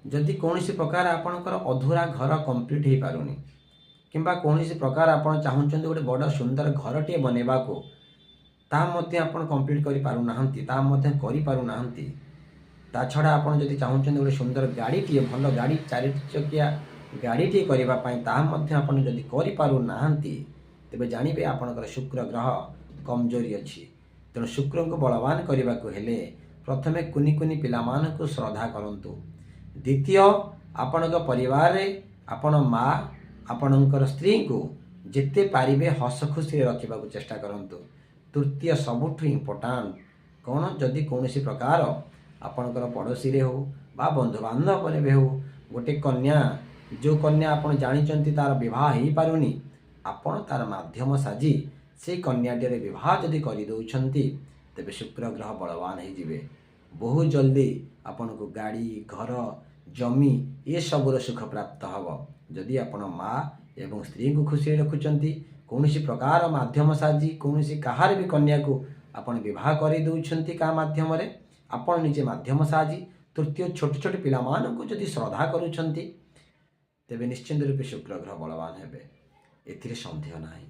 जदि कौन प्रकार आपणकर अधूरा घर कंप्लीट हो पारुनी किंबा कौन प्रकार आप चाहते गोटे बड़ सुंदर घर टे बनवा को आपण कंप्लीट कर पारुना ता छड़ा आप जदि चाहते गोटे सुंदर गाड़ी टे भल गाड़ी 4 चकिया गाड़ी टे करने जदि करूना तेरे जानवे आपणकर शुक्र ग्रह कमजोरी अच्छी तेणु शुक्र को बलवान करने को हेले प्रथमे कुनि कुनि पिलामान को श्रद्धा करंतु। द्वितीय आपण परिवार आपण माँ आपणकर स्त्री को जिते पारिबे हस खुशी रखा चेष्टा करंतु। तृतीय सबुठ इम्पोर्टाट कौन जदि कौन प्रकार आपणकर पड़ोसी रे हो बा बंधु बांधव भी हो गोटे कन्या जो कन्या आपन जानी तार विवाह हो पारुनी आपण तार माध्यम साजी से कन्याटे विवाह जदि करदे तेरे शुक्र ग्रह बलवान हो बहुत जल्दी आपण को गाड़ी घर जमी ये सबूर सुख प्राप्त हम जदि आपण माँ एवं स्त्री को खुशी रखुंट कौन प्रकार माध्यम साजी कौन कहार भी कन्या को आपण विवाह करदे क्या मध्यम आपण निजे माध्यम साजी। तृतीय छोट छोट पिलामान को जदि श्रद्धा करुँच तेरे निश्चिंत रूपे शुक्र ग्रह बलवान हे एथिरे संदेह नहीं।